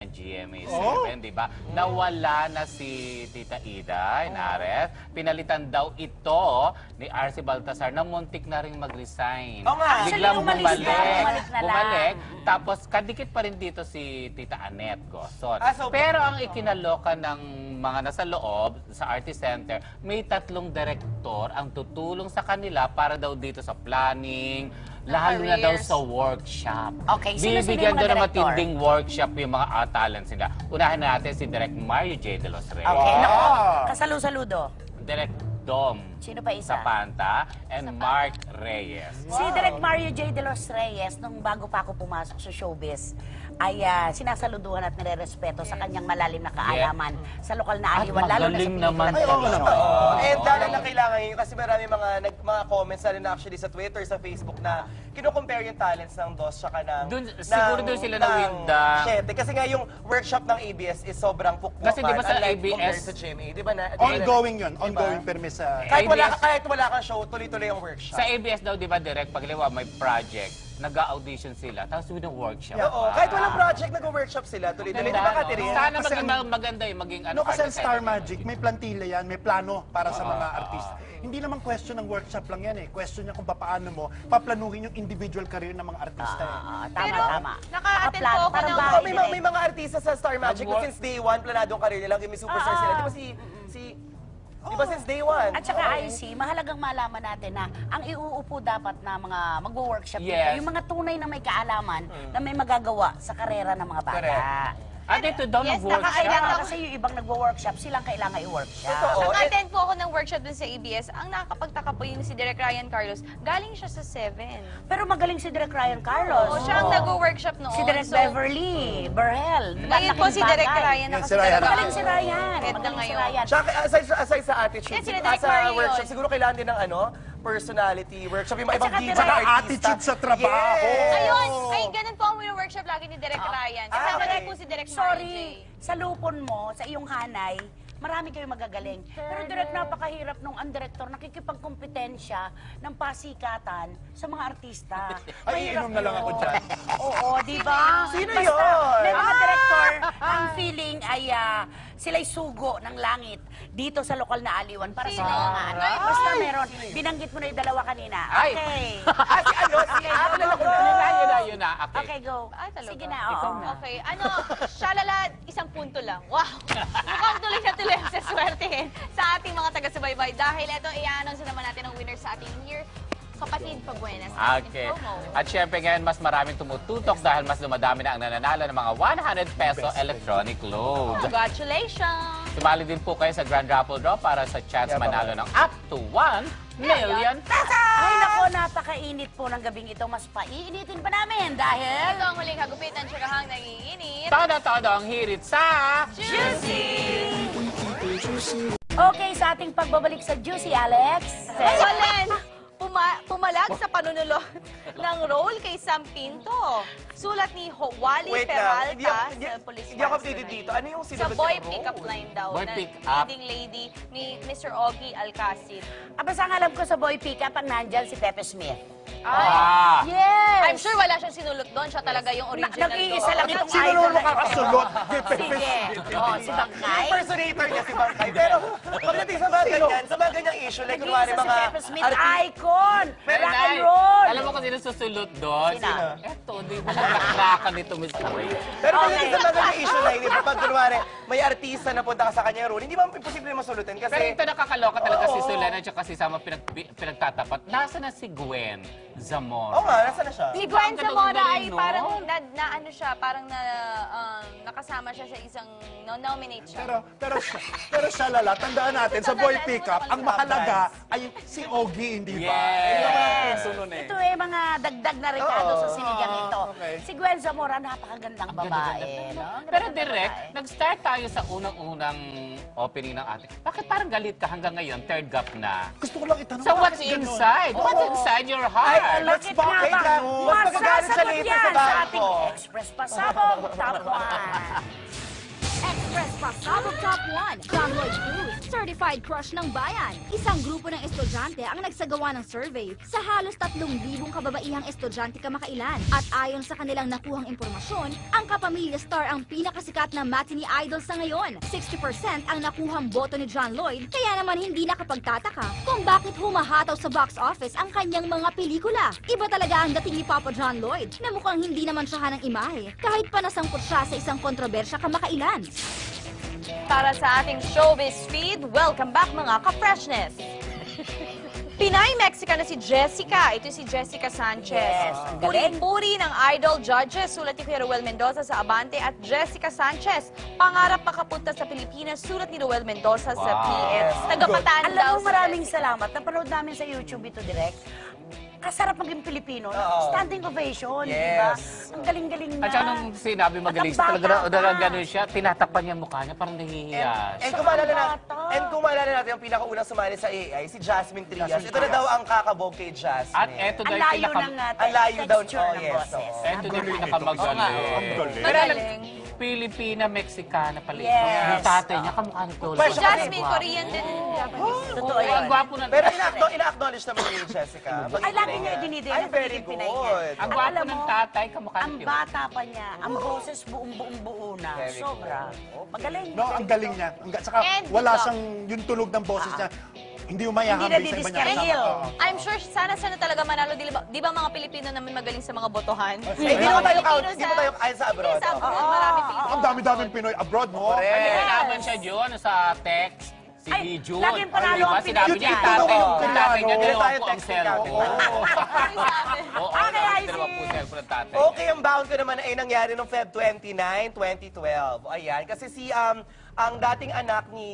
GMA7, di ba? Nawala na si Tita Ida Henares. Pinalitan daw ito ni RC Baltasar na muntik na rin mag-resign. Biglang bumalik. Tapos kadikit pa rin dito si Tita Annette Gozon. Pero ang ikinaloka ng mga nasa loob sa Artist Center, may 3 direktor ang tutulong sa kanila para daw dito sa planning, lalo na daw sa workshop. Okay, bibigyan daw na matinding workshop yung mga talents nila. Unahin natin si Direk Mario J. De Los Reyes. Okay, naku. Kasalu-saludo. Direk Dom Sino pa isa? Sapanta and Mark Reyes. Si Direk Mario J. De Los Reyes, nung bago pa ako pumasok sa showbiz, ay sinasaluduhan at nire-respeto sa kanyang malalim na kaalaman sa lokal na aliwan, lalo na sa pelikula. And dahil na kailangan yun, kasi marami mga comments na rin actually sa Twitter, sa Facebook na kino-compare yung talents ng DOS tsaka siguro doon sila nawindang. Kasi nga yung workshop ng ABS is sobrang pukpukan. Kasi di ba sa ABS, compared sa GMA, di ba na? Ongoing yun, ongoing permis sa... Kahit wala kang show, tuloy-tuloy yung workshop. Sa ABS daw, di ba, Direk, pag may project, nag-audition sila, tapos with a workshop. Oo, kahit walang project, nag-workshop sila, tuloy-tuloy. Di ba, Catherine? Sana maganda maging ano. Kasi Star Magic, may plantilla yan, may plano para sa mga artista. Hindi naman question ng workshop lang yan eh. Question niya kung paano mo paplanuhin yung individual career ng mga artista eh. Tama. Naka-attend po ako ng... May mga artista sa Star Magic na since day one, planadong career nila, may superstar sila. Di ba since day one? At saka IC, mahalagang malaman natin na ang iuupo dapat na mga magwo-workshop dito, yung mga tunay na may kaalaman na may magagawa sa karera ng mga bata. At ito daw nag-workshop. Nakakailangan kasi yung ibang nagwo-workshop, silang kailangan i-workshop. Naka-attend po ako ng workshop dun sa ABS. Ang nakakapagtaka po yung si Direk Ryan Carlos. Galing siya sa 7. Pero magaling si Direk Ryan Carlos. Oo, siya ang nag-workshop noon. Si Direk Beverly Berhel. Ngayon po si Direk Ryan. Magaling si Ryan. Head na ngayon. Aside sa attitude, sa workshop, siguro kailangan din ng personality workshop, yung mga ibang DJ Saka artista. attitude sa trabaho. Ayun! Ay, ganun po ang workshop lagi ni Direk Ryan. Kasama rin po si Direk Mario J. Sorry, sa lupon mo, sa iyong hanay, marami kayong magagaling. Pero direct napakahirap nung ang direktor nakikipagkompetensya ng pasikatan sa mga artista. Ay, iinom na lang ako dyan. Oo, di ba? Sino Basta, yun? may mga direktor, ang feeling ay sila'y sugo ng langit dito sa lokal na aliwan para sa mga ano. Basta meron. Binanggit mo na yung dalawa kanina. Okay. Yun na. Okay, go. Ay, talaga. Sige na, oo. Okay, shalala, isang punto lang. Wow! Mukhang tuloy na tuloy sa swertehin sa ating mga taga-subaybay. Dahil ito, i-announce naman natin ang winner sa ating year. Kapatid Pabuenas. Okay. At syempre ngayon, mas maraming tumututok dahil mas dumadami na ang nananalo ng mga 100 peso electronic load. Congratulations! Sumali din po kayo sa Grand Raffle Draw para sa chance manalo ng up to 1 million pesos! Ay, nako, napakainit po ng gabing ito. Mas paiinitin pa namin dahil... Ito ang muling hagupitan, tsikahang nag-iinit. Todo ang hirit sa... Juicy! Okay, sa ating pagbabalik sa Juicy, Alex. Walen! Pumalag sa panunulot ng role kay Sam Pinto. Sulat ni Wally Peralta sa Police Hindi ako updated dito. Ano yung sa sinunod boy yung pick-up role? line daw Boy na pick-up. leading lady ni Mr. Ogie Alcacid. Basta ang alam ko sa boy pick-up ang nandyan si Pepe Smith. Ah! Yes! I'm sure wala siyang sinulot doon. Siya talaga yung original Nag-iisa lang itong Sino idol naman na ito. makakasulot? Sige. Oh, si Bangkay. Impersonator niya si Bangkay. Pero pagdating sa mga ganyang issue, like kunwari Nag-iisa si mga... Pepe Smith, icon! Pero Rock and roll! alam mo kung sino susulot doon? Sino? Eto, di ba nakrakan nito, Mr. Ray? Pero pagdating sa mga ganyang issue na, di ba, pag kunwari may artista na punta ka sa kanyang role, hindi ba imposible masulutin? Pero Kasi... ito nakakaloka talaga si Sulan at saka si Sama pinagtatapat. Nasa na si Gwen Zamora? Oo nga, nasa na siya? Si Gwen Ang ganda Zamora rin, ay no? parang ano siya, parang nakasama siya sa isang, nominate siya. Pero siya lala, tandaan natin, sa boy pickup, ang mahalaga ay si Ogie, hindi ba? Yes! Ito mga dagdag na rekado sa sinigang ito. Okay. Si Gwen Zamora, napakagandang babae. No? Pero direct, nag-start tayo sa unang-unang opening ng ating. Bakit parang galit ka hanggang ngayon, third gap na? Gusto ko lang itanong. So what's bakit ganun? inside? What's inside your heart? Bakit nga Wait ba? lang, mas magagalit siya Masasagot later yan sa sa bago. ating Express Pasabog Top 1. Express pasabog top 1, John Lloyd Cruz, certified crush ng bayan. Isang grupo ng estudyante ang nagsagawa ng survey sa halos 3,000 kababaihang estudyante kamakailan. At ayon sa kanilang nakuhang impormasyon, ang Kapamilya Star ang pinakasikat na matinee idol sa ngayon. 60% ang nakuhang boto ni John Lloyd, kaya naman hindi nakapagtataka kung bakit humahataw sa box office ang kanyang mga pelikula. Iba talaga ang dating ni Papa John Lloyd na mukhang hindi naman siya ng imahe kahit pa nasangkot siya sa isang kontrobersya kamakailan. Para sa ating showbiz feed, welcome back mga ka-freshness! Pinay-Mexican na si Jessica. Ito si Jessica Sanchez. Yes, ang galing. Puri-puri ng idol judges. Sulat ni Kuya Ruel Mendoza sa Abante at Jessica Sanchez. Pangarap makapunta sa Pilipinas. Sulat ni Ruel Mendoza sa PS. Tagapataan daw. Alam mo, maraming salamat. Napanood namin sa YouTube ito direct. Kasarap maging Pilipino. Standing ovation, di ba? Yes. Ang galing-galing na. At saka nung sinabi magaling At ang siya, bata talaga pa. gano'n siya, tinatakpan niya ang mukha niya, parang nahihiya. And kung maalala natin, ang pinakaunang sumali sa AI, si Jasmine Trias. Ito na daw ang kakabog kay Jasmine. At eto daw Ang yung layo pinaka... ng Ang layo daw, texture ng yes, boses. oo. Eto daw yung pinakamagaling. Ang galing. Pero alam, Magaling. Pilipina-Mexicana pala ito. Yes. Yung tatay niya, kamukha ni Tolo. Pero Si Jasmine, Korean din. Japanese. Totoo Ang yun. gwapo na... Pero ina-acknowledge naman ni Jessica. Ay, lagi niya idinidiyan Ay, ang very pagiging Pinay niya. good. Ang At gwapo alam ng mo, tatay, kamukha Ang ni Tolo. bata pa niya, ang boses buong buo na. Very Sobra. Magaling. No, ang galing niya. Saka And wala dito. siyang yung tunog ng boses niya. Hindi umayahambing Hindi sa iba niya. nadidiskaril. Oo. I'm sure sana talaga manalo. Di ba mga Pilipino naman magaling sa mga botohan? Eh, hindi mo tayo count, Pilipino hindi mo tayo kahit sa abroad. Sa abroad, marami Pilipino. Ang dami-daming Pinoy abroad, no? Correct. Ano Yes. kalaban siya, Jun, sa text? Si Ay, Jun. laging panalo Diba? ang Sinabi Pinoy niya, dyan. yung Oo. tatay niya, Oo. dalawa Tayo po ang texting cellphone. natin. Oo, Okay, I dalawa see. po cellphone ng tatay. Okay, ang bound ko naman ay nangyari noong Feb 29, 2012. Ayan, kasi ang dating anak ni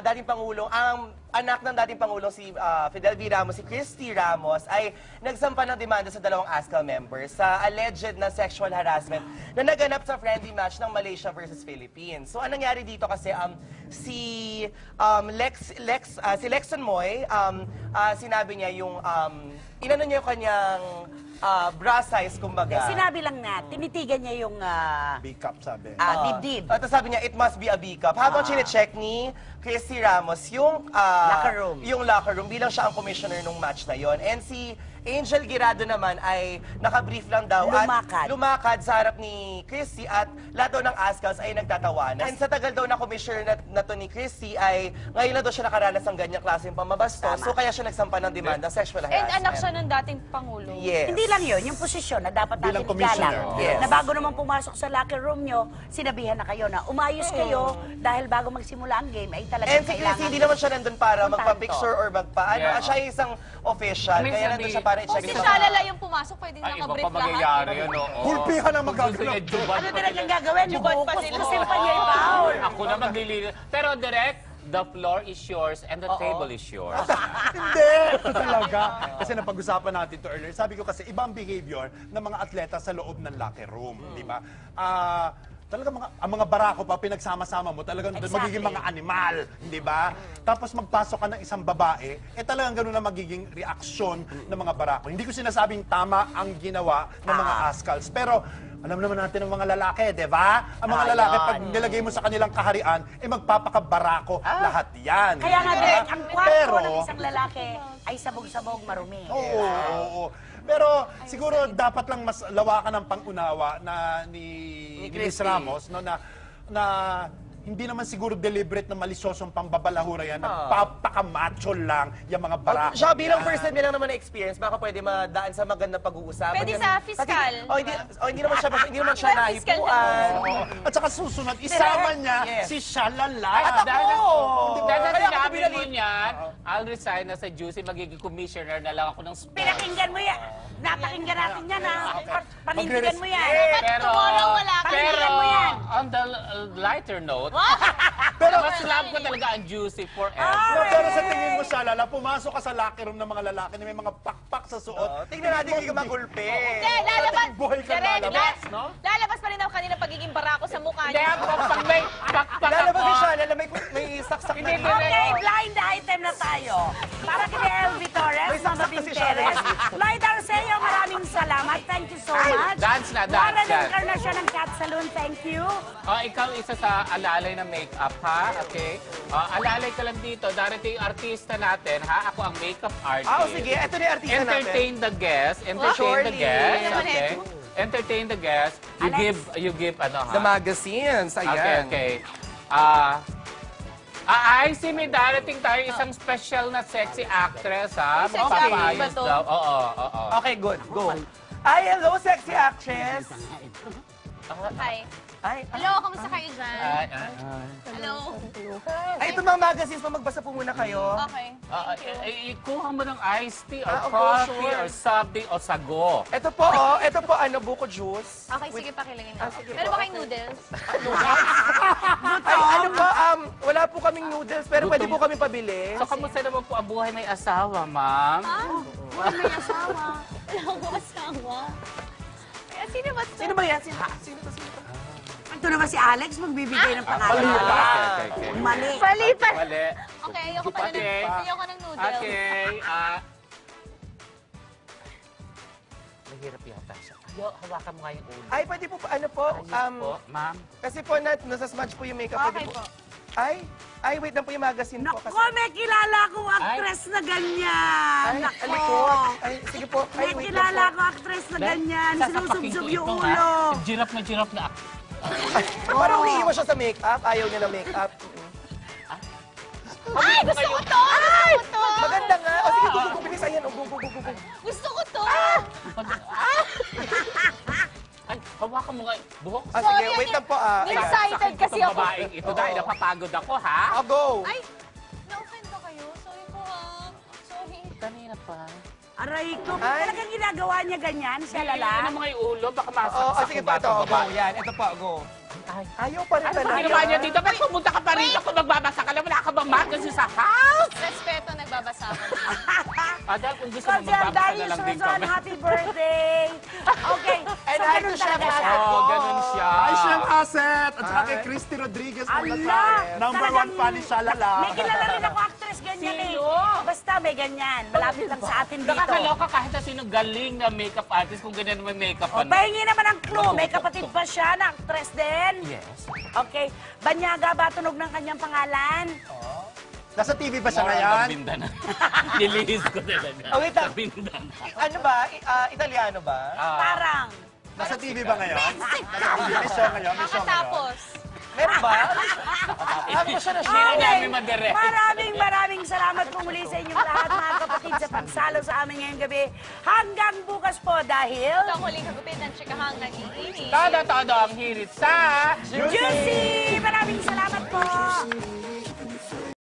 dating Pangulong, ang anak ng dating Pangulong si Fidel V. Ramos, si Christy Ramos, ay nagsampa ng demanda sa dalawang ASCAL members sa alleged na sexual harassment na naganap sa friendly match ng Malaysia versus Philippines. So, anong nangyari dito kasi si Lexon Moy, sinabi niya yung inano niya yung kanyang bra size, kumbaga. Sinabi lang na, tinitigan niya yung B-cup, sabi. dibdib. At sabi niya, it must be a B-cup. Habang chinecheck ni Christy Ramos yung Locker room. Yung locker room bilang siya ang commissioner nung match na yon. And si Angel Girado naman ay nakabrief lang daw Lumakad. at lumakad sa harap ni Christy at lahat daw ng ASCALs ay nagtatawanan. And sa tagal daw na commissioner na to ni Christy ay ngayon na daw siya nakaranas ng ganyang klaseng pamabastos. So kaya siya nagsampa ng demanda sexual And harassment. anak siya ng dating Pangulo. Yes. Hindi lang yun, yung posisyon na dapat natin Bilang commissioner. igalang. Yes. Na bago naman pumasok sa locker room nyo, sinabihan na kayo na umayos kayo dahil bago magsimula ang game ay talagang And si Christy, hindi naman siya nandun para Puntahan magpa-picture or magpaano. Yeah. Siya ay isang official. Minsan Kaya nandun di- siya para Kung i-check si yung Shalala yung pumasok, pwede Ay, na iba mag-brief pa lahat. mangyayari yun, oo. Hulpihan ang Gusto niya magaganap. jubad. Ano direct ang gagawin? Jubad pa Bubukos, sila. kusin pa niya yung foul. Ako na maglilinis. Pero direct, the floor is yours and the table is yours. Hindi! Ito talaga. Kasi napag-usapan natin to earlier. Sabi ko kasi, ibang behavior ng mga atleta sa loob ng locker room. Di ba? Talaga ang mga barako pa, pinagsama-sama mo, talagang Exactly. magiging mga animal. Di ba? Tapos magpasok ka ng isang babae, talagang ganun na magiging reaksyon ng mga barako. Hindi ko sinasabing tama ang ginawa ng mga ASCALs. Pero, alam naman natin ng mga lalaki, di ba? Ang mga lalaki, pag nilagay mo sa kanilang kaharian, magpapakabarako lahat yan. Kaya nga Di ba? direct, ang kwarto Pero, ng isang lalaki ay sabog-sabog marumi. Oo, oo. Pero siguro dapat lang mas lawakan ng pangunawa na ni Miss Christy. Ramos no na hindi naman siguro deliberate na malisosong pambabalahura yan. Nagpapakamacho lang yung mga barako. Siya bilang yan. person niya lang naman experience, baka pwede madaan sa magandang pag-uusapan. Pwede Kasi- sa fiscal. hindi naman siya Well, fiscal nahipuan. Oo. At saka susunod, isama niya Yes. si Shalala. At ako! Dahil Kaya ako sinabi mo pinalit. niyan, I'll resign na sa Juicy, magiging commissioner na lang ako ng sports. Pinakinggan mo yan. Napakinggan natin yan, ha? Panindigan mo yan. Pero, tomorrow wala ka. pero Panindigan mo yan. on the lighter note, Pero, mas love ko talaga ang Juicy forever. no, pero sa tingin mo, Shalala, pumasok ka sa locker room ng mga lalaki na may mga pakpak sa suot. Tingnan natin kung hindi ka magulpi. Hindi, lalabas. Buhay ka Direct, lalabas, la- no? Lalabas pa rin ang kanilang pagiging barako sa mukha Hindi, niya. pag may pakpak Lalabas ako, si Shalala, may saksak na Hindi, dito. Okay, blind item na tayo. Para kay LV Torres, Mama Sakto si Pinteres. Charlotte. Lloyd Arceo, maraming salamat. Thank you so much. Dance na, dance Warren yan. Encarnacion ng Cat Saloon, thank you. Ikaw isa sa alalay na makeup, ha? Okay? Alalay ka lang dito. Darating yung artista natin, ha? Ako ang makeup artist. Sige. Ito na yung artista natin. Entertain the guest. Entertain the Surely. guest. Ano naman Okay? Entertain the guest. You give, ano, ha? The magazines. Okay, Ayan. okay. May darating tayo isang special na sexy actress, ha? Sexy actress ba Magpapaayos to? daw. Oo. Okay, good. Go. Ay, hello, sexy actress. Hi. Ay, Hello, kamusta kayo dyan? Hello. ay, ito mga magazines pa. Magbasa po muna kayo. Okay. Ikuha mo ng iced tea or Okay, coffee sure. or something o sago. Ito po, buko juice. Okay, sige, pakilagay na. sige Meron po. ba kayong noodles? Ay, wala po kaming noodles, pero pwede po kami pabili. So, kamusta naman po ang buhay may asawa, ma'am? Wala may asawa. Wala akong asawa. Kaya sino ba ito? Sino ba yan? Sino ba? Ito naman si Alex, magbibigay ng pangalan. Okay. Mali. Palitan. Mali. Okay, ayoko pala ng, Okay. ayoko ng noodles. Okay, mahirap yata siya. Hawakan mo nga yung ulo. Ay, pwede po, Po, ma'am. kasi po, nasasmudge po yung makeup. Okay Pwede po. Ay, wait lang po yung magazine po. Naku, may kilala akong actress na ganyan. Ay, Naku. alikot. Ay, sige po. Ay, May wait lang kilala po. akong actress na ganyan. Sasapakin Sinusubsob ko yung ito, ulo. ha? Giraffe na. Parang umiiwas siya sa makeup. Ayaw niya ng makeup. Ay, gusto ko to! Gusto ko to! Maganda nga. O, sige, go. Bilis. Ayan, go. Gusto ko to! Ay, hawakan mo nga yung buhok. Sige, Sorry, wait lang po. Ayan. Excited kasi Itong ako. babaeng ito dahil napapagod ako, ha? Go. Ay, na-offend ba kayo? Sorry po ha. Sorry. Kanina pa. Aray ko, Ay. talagang ginagawa niya ganyan, siya Ano lala. mo nga yung ulo? Baka Oo, masaksak sige yung po. Ito, batang go. babae. Yan, ito po, go. Ayaw pa rin Ano talaga. ba ginawa niya dito? Ba't pumunta ka pa rito kung magbabasa ka lang? Wala ka bang magazine sa house? Respeto, nagbabasa ako. Dahil kung gusto mo Kasi ang magbabasa dahil na lang din Susan, kami. happy birthday. Okay, And so hi ganun to Chef talaga siya. Oo, ganun siya. Ay, Chef Asset! At saka kay Christy Rodriguez Ala, Mulasan. Number one talagang- fan ni Shalala. May kilala rin ako actress ganyan eh. Sino? Basta may ganyan. Malapit lang sa atin dito. Nakakaloka kahit na sino galing na makeup artist kung ganyan may makeup O, pahingi naman ang clue. May kapatid pa siya na actress din. Yes. Okay. Banyaga ba tunog ng kanyang pangalan? Nasa TV ba siya More on ngayon? the Mindanao. Nilihis ko talaga. Oh, wait lang. Sa Mindanao. Ano ba? Italiano ba? Parang. Nasa TV ba ngayon? Nasa TV. May show ngayon? May show ngayon? Nakatapos. Meron ba? Ano ba siya na Hindi na namin madirect. Maraming salamat po muli sa inyong lahat, mga kapatid, sa pagsalo sa amin ngayong gabi. Hanggang bukas po dahil... Ito ang huling hagupit ng chikahang nag-iinit. Todo ang hirit sa... Juicy! Maraming salamat po!